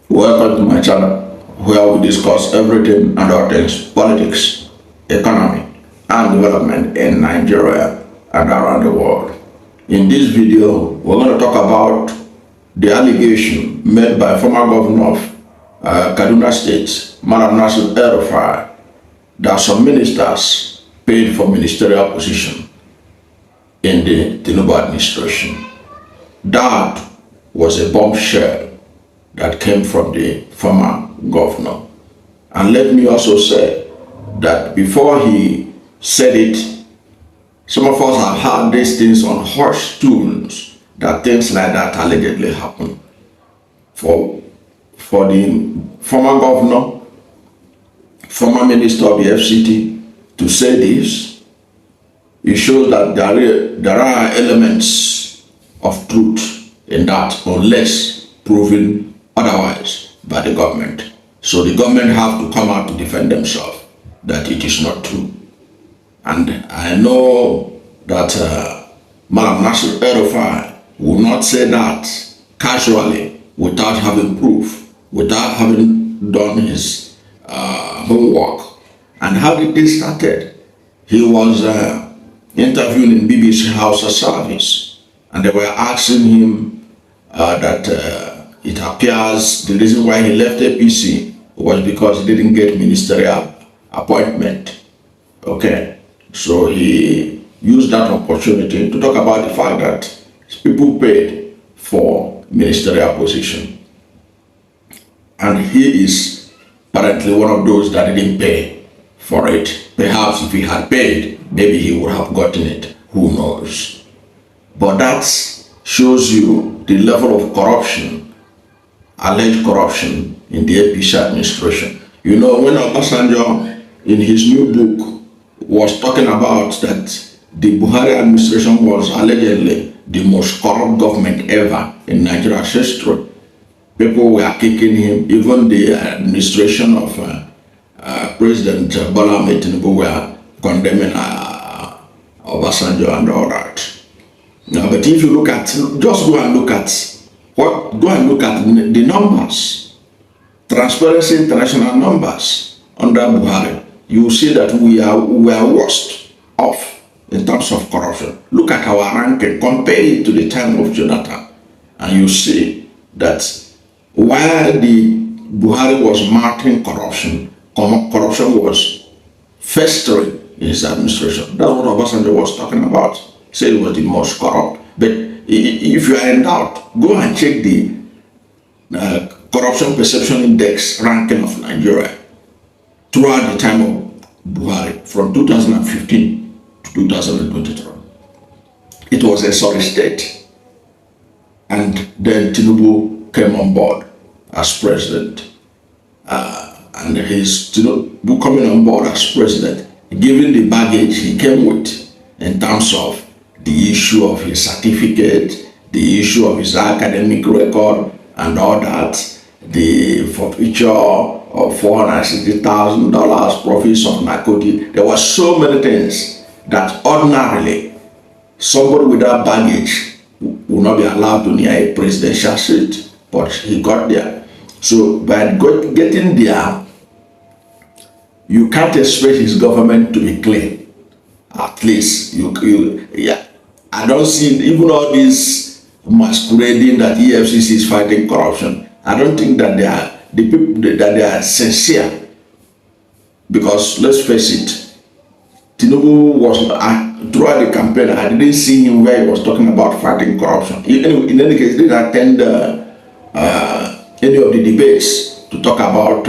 Welcome to my channel, where we discuss everything and all things politics, economy, and development in Nigeria and around the world. In this video, we're going to talk about the allegation made by former governor of Kaduna State, Malam El-Rufai, that some ministers paid for ministerial position in the Tinubu administration. That was a bombshell that came from the former governor. And let me also say that before he said it, some of us have heard these things on hush tunes, that things like that allegedly happen. For the former governor, former minister of the FCT to say this, it shows that there are elements of truth in that, unless proven otherwise by the government. So the government have to come out to defend themselves that it is not true. And I know that Malam El-Rufai will not say that casually without having proof, without having done his homework. And how did this started? He was interviewed in BBC House of Service, and they were asking him that it appears the reason why he left APC was because he didn't get ministerial appointment. Okay, so he used that opportunity to talk about the fact that people paid for ministerial position, and he is apparently one of those that didn't pay for it. Perhaps if he had paid, maybe he would have gotten it. Who knows? But that shows you the level of corruption, alleged corruption in the APC administration. You know, when Obasanjo in his new book was talking about that the Buhari administration was allegedly the most corrupt government ever in Nigeria's history, people were kicking him. Even the administration of President Bola Ahmed Tinubu were condemning Obasanjo and all that. Now, but if you look at, just go and look at the numbers, Transparency International numbers under Buhari, you will see that we are worst off in terms of corruption. Look at our ranking, compare it to the time of Jonathan, and you see that while the Buhari was marking corruption, corruption was festering in his administration. That's what Obasanjo was talking about. He said it was the most corrupt. But if you are in doubt, go and check the Corruption Perception Index ranking of Nigeria throughout the time of Buhari, from 2015 to 2023. It was a sorry state. And then Tinubu came on board as president. And his Tinubu coming on board as president, given the baggage he came with in terms of the issue of his certificate, the issue of his academic record, and all that, the forfeiture of $460,000 profits of narcotics. There were so many things that ordinarily somebody without baggage would not be allowed to near a presidential seat, but he got there. So by getting there, you can't expect his government to be clean. At least yeah. I don't see even all this masquerading that EFCC is fighting corruption. I don't think that they are sincere, because let's face it, Tinubu was throughout the campaign. I didn't see him where he was talking about fighting corruption. In any case, he didn't attend any of the debates to talk about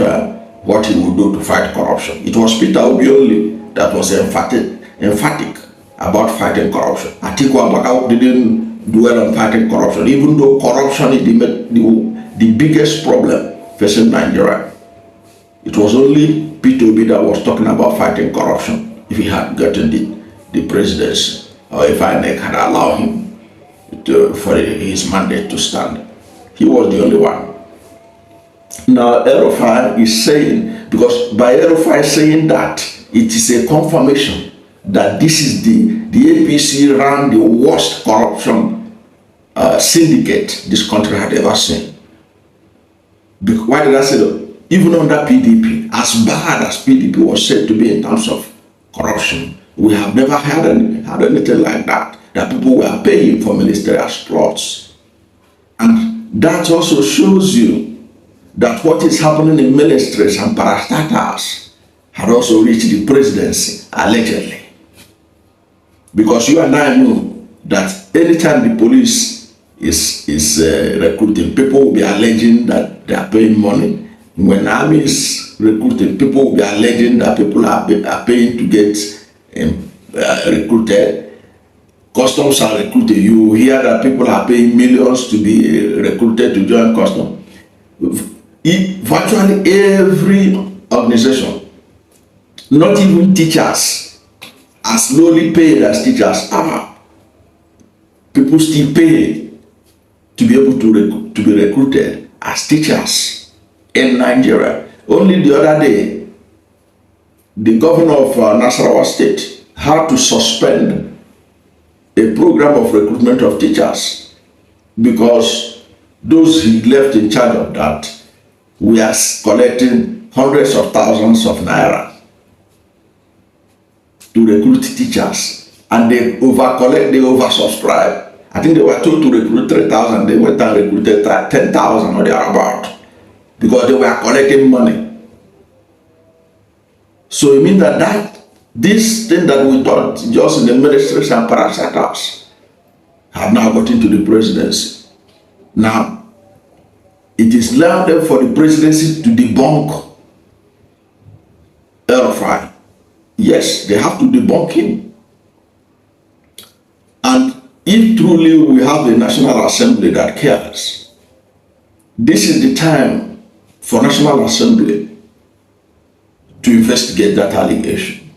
what he would do to fight corruption. It was Peter Obi only that was emphatic about fighting corruption. Atiku Abubakar didn't dwell on fighting corruption, even though corruption is the biggest problem facing Nigeria. It was only Peter Obi that was talking about fighting corruption. If he had gotten the presidency, or if INEC had allowed him for his mandate to stand, he was the only one. Now El-Rufai is saying, because by El-Rufai saying that, it is a confirmation that this is the APC ran the worst corruption syndicate this country had ever seen. Why did I say that? Even under PDP, as bad as PDP was said to be in terms of corruption, we have never had anything like that people were paying for ministerial plots. And that also shows you that what is happening in ministries and parastatals had also reached the presidency, allegedly. Because you and I know that anytime the police is recruiting, people will be alleging that they are paying money. When army is recruiting, people will be alleging that people are paying to get recruited. Customs are recruited. You hear that people are paying millions to be recruited to join custom. Virtually every organization, not even teachers, as lowly paid as teachers are, people still pay to be able to be recruited as teachers in Nigeria. Only the other day, the governor of Nasiru State had to suspend a program of recruitment of teachers because those he left in charge of that were collecting hundreds of thousands of naira to recruit teachers, and they oversubscribed. I think they were told to recruit 3,000. They went and recruited 10,000 or thereabout because they were collecting money. So it means that this thing that we thought just in the ministries and parastatals have now got into the presidency. Now, it is now there for the presidency to debunk El-Rufai. Yes, they have to debunk him. And if truly we have a National Assembly that cares, this is the time for National Assembly to investigate that allegation.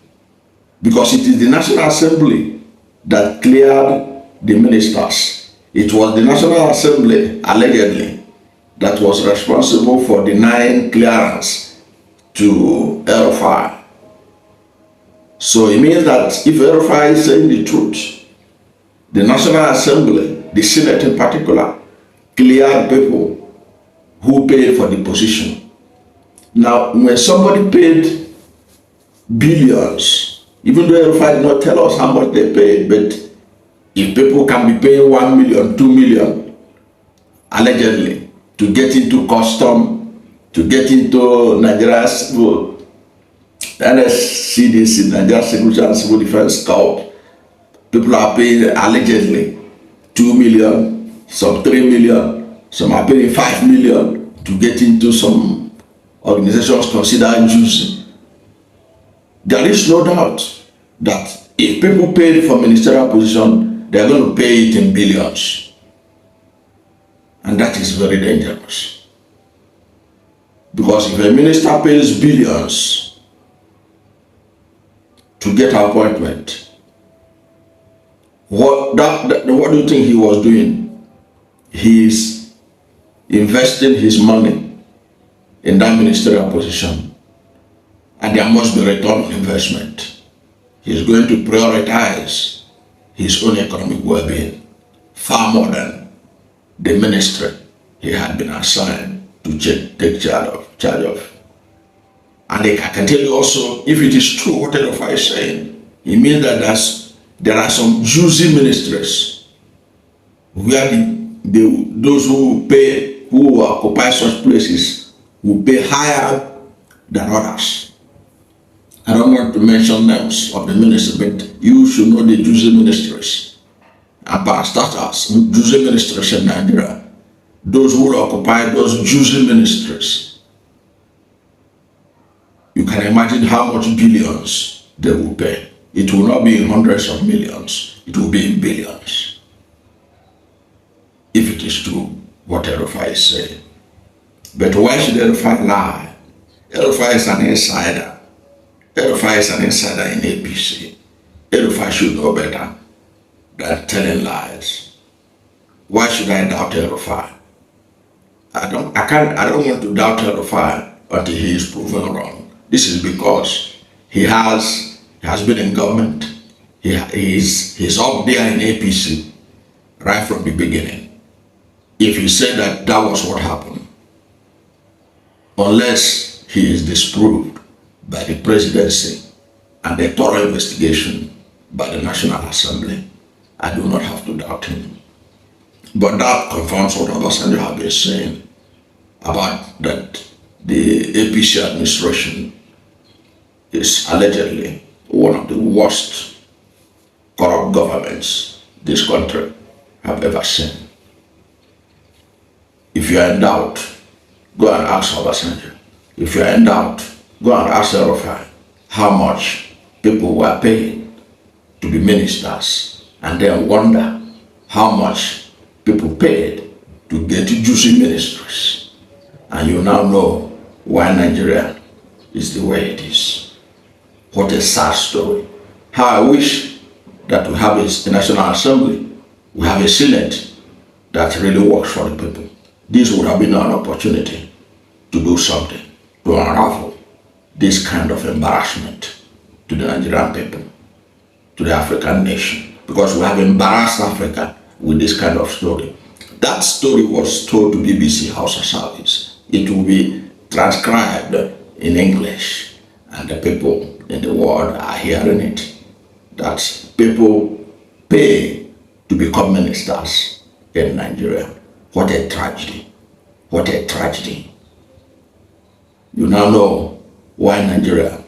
Because it is the National Assembly that cleared the ministers. It was the National Assembly, allegedly, that was responsible for denying clearance to El-Rufai. So it means that if El-Rufai is saying the truth, the National Assembly, the Senate in particular, cleared people who paid for the position. Now, when somebody paid billions, even though El-Rufai did not tell us how much they paid, but if people can be paying 1 million, 2 million, allegedly, to get into custom, to get into Nigeria's NSCDC, Nigeria Security and Civil Defense Corps, people are paying allegedly 2 million, some 3 million, some are paying 5 million to get into some organizations considered juicy. There is no doubt that if people paid for ministerial position, they are going to pay it in billions. And that is very dangerous. Because if a minister pays billions to get an appointment, what do you think he was doing? He is investing his money in that ministerial position. And there must be return on investment. He's going to prioritize his own economic well-being far more than the ministry he had been assigned to take charge of. And I can tell you also, if it is true what El-Rufai is saying, it means that there are some juicy ministries where those who occupy such places will pay higher than others. I don't want to mention names of the ministry, but you should know the juicy ministries and parastatals, juicy ministries in Nigeria. Those who occupy those juicy ministries, you can imagine how much billions they will pay. It will not be in hundreds of millions, it will be in billions. If it is true what El-Rufai is saying. But why should El-Rufai lie? El-Rufai is an insider. El-Rufai is an insider in APC. El-Rufai should know better than telling lies. Why should I doubt El-Rufai? I don't want to doubt El-Rufai until he is proven wrong. This is because he has been in government. He's up there in APC right from the beginning. If he said that was what happened, unless he is disproved by the presidency and a thorough investigation by the National Assembly, I do not have to doubt him. But that confirms what Obasanjo has been saying about that the APC administration is allegedly one of the worst corrupt governments this country have ever seen. If you are in doubt, go and ask Obasanjo. If you are in doubt, go and ask El-Rufai how much people were paying to be ministers, and then wonder how much people paid to get juicy ministries. And you now know why Nigeria is the way it is. What a sad story. How I wish that we have a National Assembly, we have a Senate that really works for the people. This would have been an opportunity to do something, to unravel this kind of embarrassment to the Nigerian people, to the African nation, because we have embarrassed Africa with this kind of story. That story was told to BBC House of Service. It will be transcribed in English, and the people in the world are hearing it, that people pay to become ministers in Nigeria. What a tragedy. What a tragedy. You now know why Nigeria